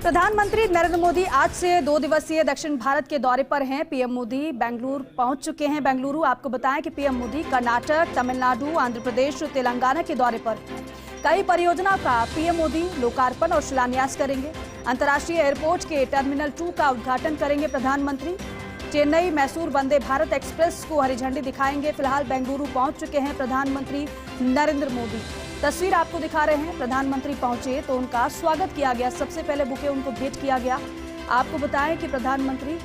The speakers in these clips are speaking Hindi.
प्रधानमंत्री नरेंद्र मोदी आज से 2 दिवसीय दक्षिण भारत के दौरे पर हैं। पीएम मोदी बेंगलुरु पहुंच चुके हैं। बेंगलुरु आपको बताएं कि पीएम मोदी कर्नाटक, तमिलनाडु, आंध्र प्रदेश, तेलंगाना के दौरे पर कई परियोजनाओं का पीएम मोदी लोकार्पण और शिलान्यास करेंगे। अंतर्राष्ट्रीय एयरपोर्ट के टर्मिनल 2 का उद्घाटन करेंगे प्रधानमंत्री। चेन्नई मैसूर वंदे भारत एक्सप्रेस को हरी झंडी दिखाएंगे। फिलहाल बेंगलुरु पहुंच चुके हैं प्रधानमंत्री नरेंद्र मोदी। तस्वीर आपको दिखा रहे हैं। प्रधानमंत्री पहुंचे तो उनका स्वागत किया गया। सबसे पहले बुके उनको भेंट किया गया। आपको बताएं कि प्रधानमंत्री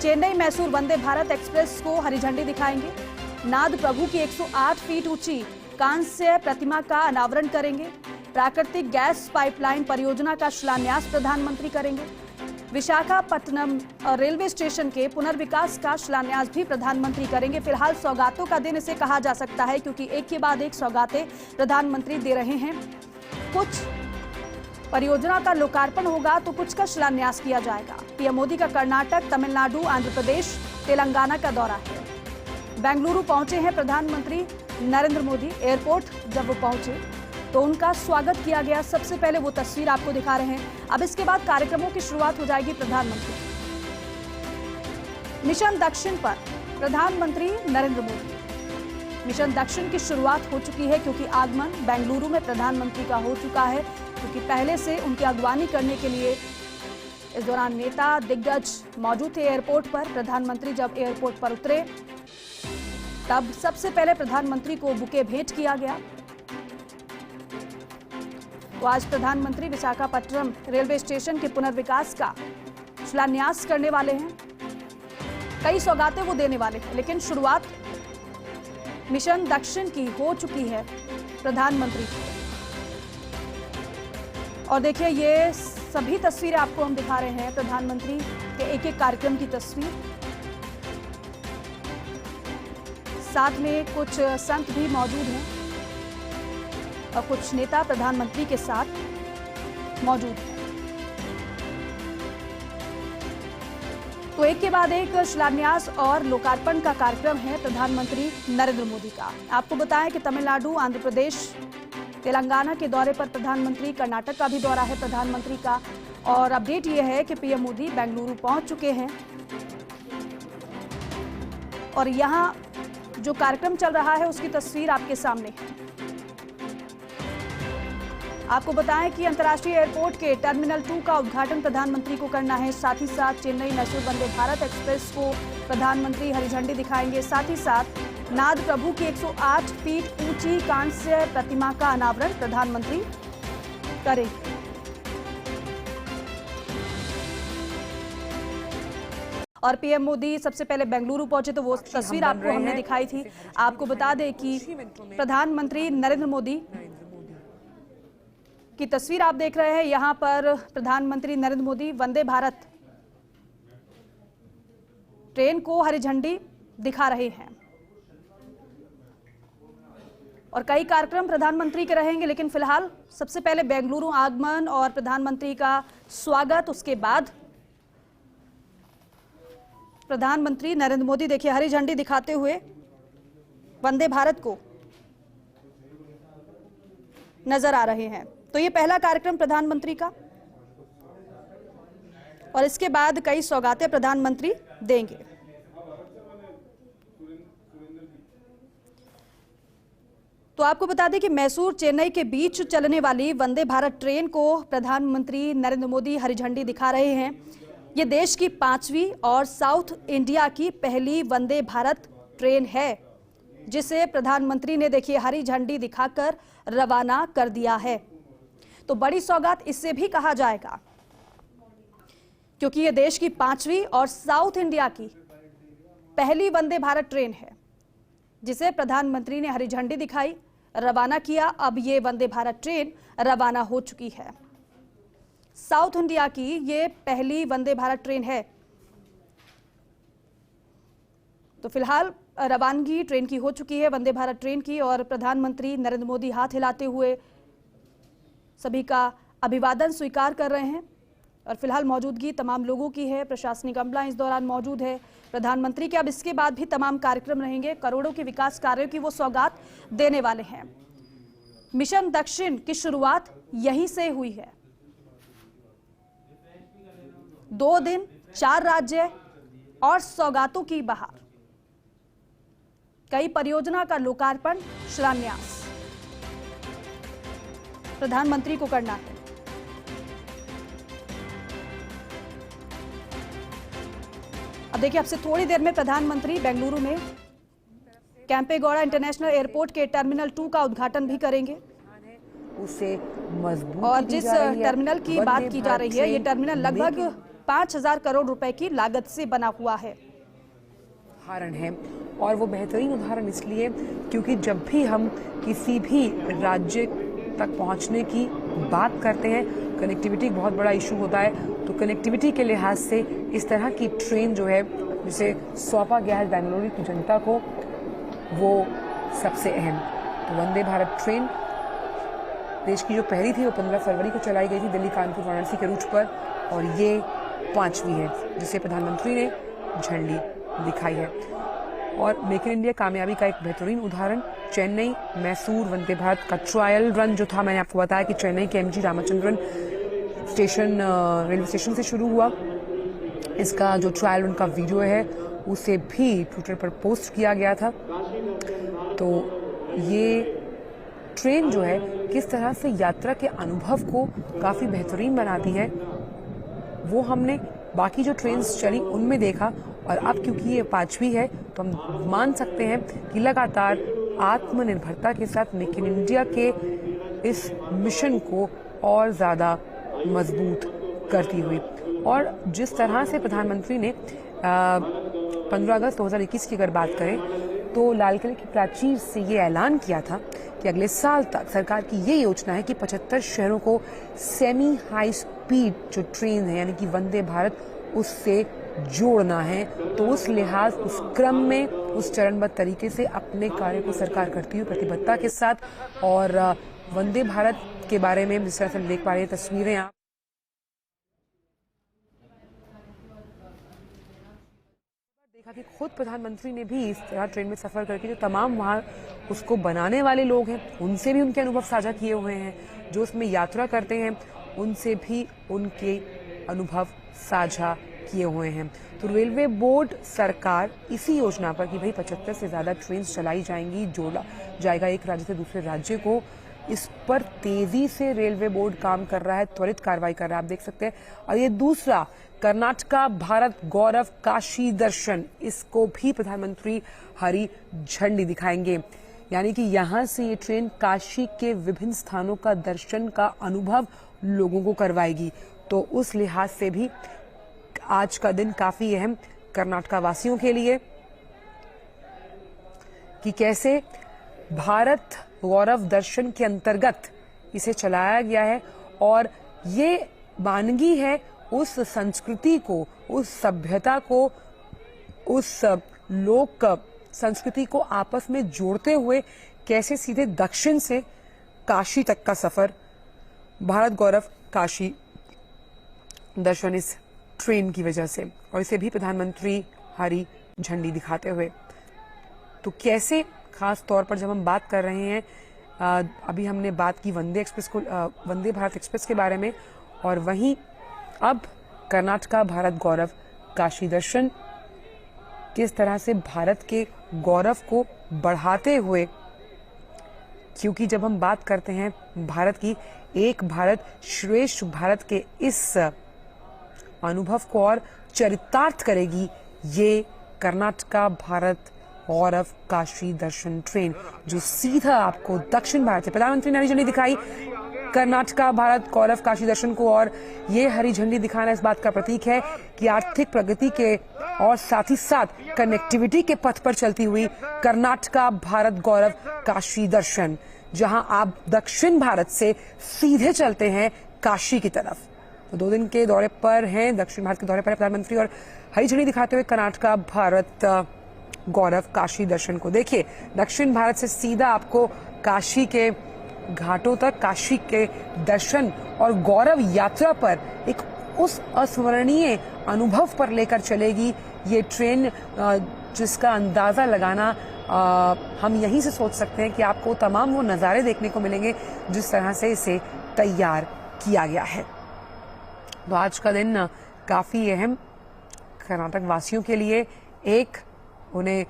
चेन्नई मैसूर वंदे भारत एक्सप्रेस को हरी झंडी दिखाएंगे। नाद प्रभु की 108 फीट ऊंची कांस्य प्रतिमा का अनावरण करेंगे। प्राकृतिक गैस पाइपलाइन परियोजना का शिलान्यास प्रधानमंत्री करेंगे। विशाखापट्टनम रेलवे स्टेशन के पुनर्विकास का शिलान्यास भी प्रधानमंत्री करेंगे। फिलहाल सौगातों का दिन इसे कहा जा सकता है, क्योंकि एक के बाद एक सौगातें प्रधानमंत्री दे रहे हैं। कुछ परियोजना का लोकार्पण होगा तो कुछ का शिलान्यास किया जाएगा। पीएम मोदी का कर्नाटक, तमिलनाडु, आंध्र प्रदेश, तेलंगाना का दौरा है। बेंगलुरु पहुंचे हैं प्रधानमंत्री नरेंद्र मोदी। एयरपोर्ट जब वो पहुंचे तो उनका स्वागत किया गया। सबसे पहले वो तस्वीर आपको दिखा रहे हैं। अब इसके बाद कार्यक्रमों की शुरुआत हो जाएगी। प्रधानमंत्री मिशन दक्षिण पर प्रधानमंत्री नरेंद्र मोदी। मिशन दक्षिण की शुरुआत हो चुकी है, क्योंकि आगमन बेंगलुरु में प्रधानमंत्री का हो चुका है, क्योंकि पहले से उनकी अगवानी करने के लिए इस दौरान नेता दिग्गज मौजूद थे एयरपोर्ट पर। प्रधानमंत्री जब एयरपोर्ट पर उतरे तब सबसे पहले प्रधानमंत्री को बुके भेंट किया गया। तो आज प्रधानमंत्री विशाखापट्टनम रेलवे स्टेशन के पुनर्विकास का शिलान्यास करने वाले हैं। कई सौगातें वो देने वाले हैं, लेकिन शुरुआत मिशन दक्षिण की हो चुकी है प्रधानमंत्री। और देखिए, ये सभी तस्वीरें आपको हम दिखा रहे हैं प्रधानमंत्री के एक एक कार्यक्रम की तस्वीर। साथ में कुछ संत भी मौजूद हैं और कुछ नेता प्रधानमंत्री के साथ मौजूद हैं। तो एक के बाद एक शिलान्यास और लोकार्पण का कार्यक्रम है प्रधानमंत्री नरेंद्र मोदी का। आपको बताएं कि तमिलनाडु, आंध्र प्रदेश, तेलंगाना के दौरे पर प्रधानमंत्री, कर्नाटक का भी दौरा है प्रधानमंत्री का। और अपडेट यह है कि पीएम मोदी बेंगलुरु पहुंच चुके हैं और यहां जो कार्यक्रम चल रहा है उसकी तस्वीर आपके सामने है। आपको बताएं कि अंतर्राष्ट्रीय एयरपोर्ट के टर्मिनल 2 का उद्घाटन प्रधानमंत्री को करना है। साथ ही साथ चेन्नई मैसूर वंदे भारत एक्सप्रेस को प्रधानमंत्री हरी झंडी दिखाएंगे। साथ ही साथ नाद प्रभु की 108 फीट ऊंची कांस्य प्रतिमा का अनावरण प्रधानमंत्री करेंगे। और पीएम मोदी सबसे पहले बेंगलुरु पहुंचे तो वो तस्वीर आपको हमने दिखाई थी। आपको बता दें कि प्रधानमंत्री नरेंद्र मोदी की तस्वीर आप देख रहे हैं। यहां पर प्रधानमंत्री नरेंद्र मोदी वंदे भारत ट्रेन को हरी झंडी दिखा रहे हैं और कई कार्यक्रम प्रधानमंत्री के रहेंगे। लेकिन फिलहाल सबसे पहले बेंगलुरु आगमन और प्रधानमंत्री का स्वागत, उसके बाद प्रधानमंत्री नरेंद्र मोदी देखिए हरी झंडी दिखाते हुए वंदे भारत को नजर आ रहे हैं। तो ये पहला कार्यक्रम प्रधानमंत्री का, और इसके बाद कई सौगातें प्रधानमंत्री देंगे। तो आपको बता दें कि मैसूर चेन्नई के बीच चलने वाली वंदे भारत ट्रेन को प्रधानमंत्री नरेंद्र मोदी हरी झंडी दिखा रहे हैं। ये देश की 5वीं और साउथ इंडिया की पहली वंदे भारत ट्रेन है, जिसे प्रधानमंत्री ने देखिए हरी झंडी दिखाकर रवाना कर दिया है। तो बड़ी सौगात इससे भी कहा जाएगा, क्योंकि ये देश की 5वीं और साउथ इंडिया की पहली वंदे भारत ट्रेन है, जिसे प्रधानमंत्री ने हरी झंडी दिखाई, रवाना किया। अब ये वंदे भारत ट्रेन रवाना हो चुकी है। साउथ इंडिया की ये पहली वंदे भारत ट्रेन है। तो फिलहाल रवानगी ट्रेन की हो चुकी है, वंदे भारत ट्रेन की, और प्रधानमंत्री नरेंद्र मोदी हाथ हिलाते हुए सभी का अभिवादन स्वीकार कर रहे हैं। और फिलहाल मौजूदगी तमाम लोगों की है। प्रशासनिक अमला इस दौरान मौजूद है प्रधानमंत्री के। अब इसके बाद भी तमाम कार्यक्रम रहेंगे। करोड़ों के विकास कार्यों की वो सौगात देने वाले हैं। मिशन दक्षिण की शुरुआत यहीं से हुई है। 2 दिन 4 राज्य और सौगातों की बहार। कई परियोजना का लोकार्पण, शिलान्यास प्रधानमंत्री को करना है। अब देखिए, अब से थोड़ी देर में प्रधानमंत्री बेंगलुरु में कैंपेगौड़ा इंटरनेशनल एयरपोर्ट के टर्मिनल 2 का उद्घाटन भी करेंगे। उसे मजबूत और जिस टर्मिनल की बात की जा रही है, ये टर्मिनल लगभग 5,000 करोड़ रुपए की लागत से बना हुआ है। उदाहरण है, और वो बेहतरीन उदाहरण इसलिए क्योंकि जब भी हम किसी भी राज्य तक पहुंचने की बात करते हैं, कनेक्टिविटी बहुत बड़ा इशू होता है। तो कनेक्टिविटी के लिहाज से इस तरह की ट्रेन जो है, जिसे सौंपा गया है बेंगलुरु की जनता को, वो सबसे अहम। तो वंदे भारत ट्रेन देश की जो पहली थी वो 15 फरवरी को चलाई गई थी दिल्ली कानपुर वाराणसी के रूट पर, और ये 5वीं है जिसे प्रधानमंत्री ने झंडी दिखाई है। और मेक इन इंडिया कामयाबी का एक बेहतरीन उदाहरण चेन्नई मैसूर वंदे भारत का ट्रायल रन जो था, मैंने आपको बताया कि चेन्नई के MG Ramachandran station railway station से शुरू हुआ। इसका जो ट्रायल रन का वीडियो है उसे भी ट्विटर पर पोस्ट किया गया था। तो ये ट्रेन जो है किस तरह से यात्रा के अनुभव को काफ़ी बेहतरीन बनाती है, वो हमने बाकी जो ट्रेन्स चली उनमें देखा। और अब क्योंकि ये 5वीं है तो हम मान सकते हैं कि लगातार आत्मनिर्भरता के साथ मेक इन इंडिया के इस मिशन को और ज़्यादा मजबूत करती हुई। और जिस तरह से प्रधानमंत्री ने 15 अगस्त 2021 की अगर बात करें तो लाल किले की प्राचीर से ये ऐलान किया था कि अगले साल तक सरकार की ये योजना है कि 75 शहरों को सेमी हाई स्पीड जो ट्रेन है यानी कि वंदे भारत उससे जोड़ना है। तो उस लिहाज, उस क्रम में, उस चरणबद्ध तरीके से अपने कार्य को सरकार करती हुई प्रतिबद्धता के साथ। और वंदे भारत के बारे में जिस तरह से हम देख पा रहे हैं तस्वीरें, आप देखा कि खुद प्रधानमंत्री ने भी इस तरह ट्रेन में सफर करके जो तमाम वहाँ उसको बनाने वाले लोग हैं उनसे भी उनके अनुभव साझा किए हुए हैं, जो उसमें यात्रा करते हैं उनसे भी उनके अनुभव साझा किए हुए हैं। तो रेलवे बोर्ड सरकार इसी योजना पर कि भाई 75 से ज़्यादा ट्रेन चलाई जाएंगी, जोड़ा जाएगा एक राज्य से दूसरे राज्य को, इस पर तेजी से रेलवे बोर्ड काम कर रहा है, त्वरित कार्रवाई कर रहा है, आप देख सकते हैं। और ये दूसरा कर्नाटका भारत गौरव काशी दर्शन, इसको भी प्रधानमंत्री हरी झंडी दिखाएंगे। यानी कि यहाँ से ये ट्रेन काशी के विभिन्न स्थानों का दर्शन का अनुभव लोगों को करवाएगी। तो उस लिहाज से भी आज का दिन काफी अहम कर्नाटका वासियों के लिए कि कैसे भारत गौरव दर्शन के अंतर्गत इसे चलाया गया है। और ये वानगी है उस संस्कृति को, उस सभ्यता को, उस लोक संस्कृति को आपस में जोड़ते हुए कैसे सीधे दक्षिण से काशी तक का सफर, भारत गौरव काशी दर्शन इस ट्रेन की वजह से, और इसे भी प्रधानमंत्री हरी झंडी दिखाते हुए। तो कैसे, खास तौर पर जब हम बात कर रहे हैं, अभी हमने बात की वंदे भारत एक्सप्रेस के बारे में, और वहीं अब कर्नाटका भारत गौरव काशी दर्शन किस तरह से भारत के गौरव को बढ़ाते हुए, क्योंकि जब हम बात करते हैं भारत की, एक भारत श्रेष्ठ भारत के इस अनुभव को और चरितार्थ करेगी ये कर्नाटका भारत गौरव काशी दर्शन ट्रेन, जो सीधा आपको दक्षिण भारत से, प्रधानमंत्री ने हरी झंडी दिखाई कर्नाटका भारत गौरव काशी दर्शन को, और ये हरी झंडी दिखाना इस बात का प्रतीक है कि आर्थिक प्रगति के और साथ ही साथ कनेक्टिविटी के पथ पर चलती हुई कर्नाटका भारत गौरव काशी दर्शन, जहां आप दक्षिण भारत से सीधे चलते हैं काशी की तरफ। तो 2 दिन के दौरे पर हैं, दक्षिण भारत के दौरे पर है प्रधानमंत्री, और हरी झंडी दिखाते हुए कर्नाटका भारत गौरव काशी दर्शन को। देखिए, दक्षिण भारत से सीधा आपको काशी के घाटों तक, काशी के दर्शन और गौरव यात्रा पर एक उस अस्मरणीय अनुभव पर लेकर चलेगी ये ट्रेन, जिसका अंदाजा लगाना हम यहीं से सोच सकते हैं कि आपको तमाम वो नज़ारे देखने को मिलेंगे जिस तरह से इसे तैयार किया गया है। तो आज का दिन काफ़ी अहम कर्नाटक वासियों के लिए। एक, उन्हें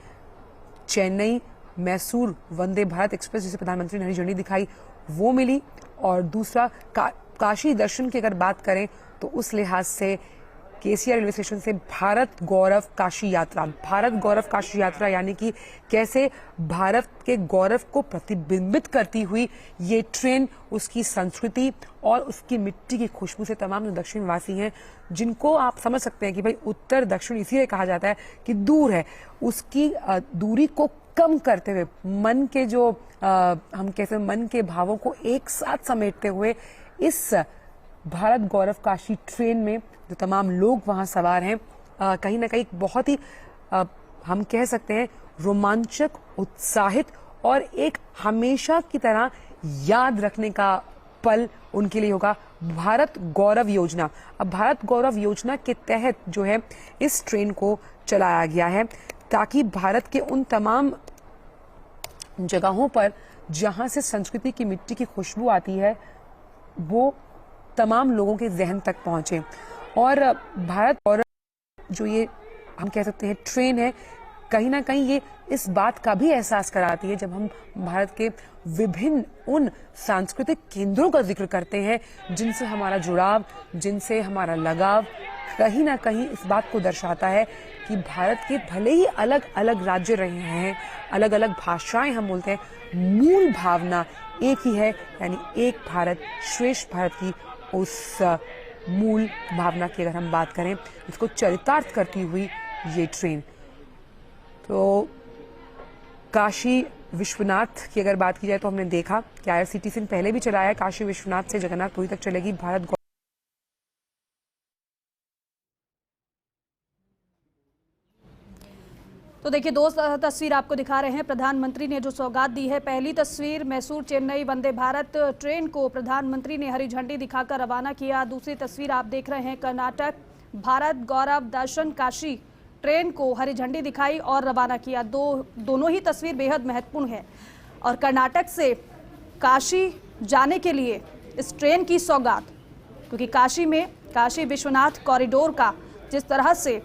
चेन्नई मैसूर वंदे भारत एक्सप्रेस जिसे प्रधानमंत्री ने हरी झंडी दिखाई वो मिली, और दूसरा काशी दर्शन की अगर बात करें तो उस लिहाज से केसीआर रेलवे स्टेशन से भारत गौरव काशी यात्रा, भारत गौरव काशी यात्रा यानी कि कैसे भारत के गौरव को प्रतिबिंबित करती हुई ये ट्रेन उसकी संस्कृति और उसकी मिट्टी की खुशबू से तमाम जो दक्षिण वासी हैं, जिनको आप समझ सकते हैं कि भाई उत्तर दक्षिण इसीलिए कहा जाता है कि दूर है, उसकी दूरी को कम करते हुए मन के जो हम कहते हैं मन के भावों को एक साथ समेटते हुए इस भारत गौरव काशी ट्रेन में जो तमाम लोग वहां सवार हैं, कहीं ना कहीं बहुत ही हम कह सकते हैं रोमांचक, उत्साहित और एक हमेशा की तरह याद रखने का पल उनके लिए होगा। भारत गौरव योजना, अब भारत गौरव योजना के तहत जो है इस ट्रेन को चलाया गया है ताकि भारत के उन तमाम जगहों पर जहां से संस्कृति की मिट्टी की खुशबू आती है वो तमाम लोगों के जहन तक पहुंचे। और भारत गौरव जो ये हम कह सकते हैं ट्रेन है, कहीं ना कहीं ये इस बात का भी एहसास कराती है जब हम भारत के विभिन्न उन सांस्कृतिक केंद्रों का जिक्र करते हैं जिनसे हमारा जुड़ाव, जिनसे हमारा लगाव कहीं ना कहीं इस बात को दर्शाता है कि भारत के भले ही अलग अलग राज्य रहे हैं, अलग अलग भाषाएं हम बोलते हैं, मूल भावना एक ही है, यानी एक भारत श्रेष्ठ भारत की उस मूल भावना की अगर हम बात करें, इसको चरितार्थ करती हुई ये ट्रेन। तो काशी विश्वनाथ की अगर बात की जाए तो हमने देखा कि IRCTC ने पहले भी चलाया है, काशी विश्वनाथ से जगन्नाथपुरी तक चलेगी भारत। तो देखिए दो तस्वीर आपको दिखा रहे हैं, प्रधानमंत्री ने जो सौगात दी है। पहली तस्वीर मैसूर चेन्नई वंदे भारत ट्रेन को प्रधानमंत्री ने हरी झंडी दिखाकर रवाना किया। दूसरी तस्वीर आप देख रहे हैं कर्नाटक भारत गौरव दर्शन काशी ट्रेन को हरी झंडी दिखाई और रवाना किया। दोनों ही तस्वीर बेहद महत्वपूर्ण है। और कर्नाटक से काशी जाने के लिए इस ट्रेन की सौगात, क्योंकि काशी में काशी विश्वनाथ कॉरिडोर का जिस तरह से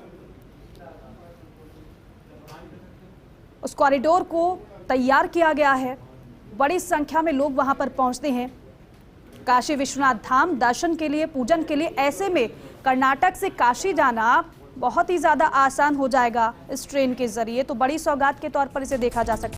उस कॉरिडोर को तैयार किया गया है, बड़ी संख्या में लोग वहां पर पहुंचते हैं काशी विश्वनाथ धाम दर्शन के लिए, पूजन के लिए। ऐसे में कर्नाटक से काशी जाना बहुत ही ज्यादा आसान हो जाएगा इस ट्रेन के जरिए। तो बड़ी सौगात के तौर पर इसे देखा जा सकता है।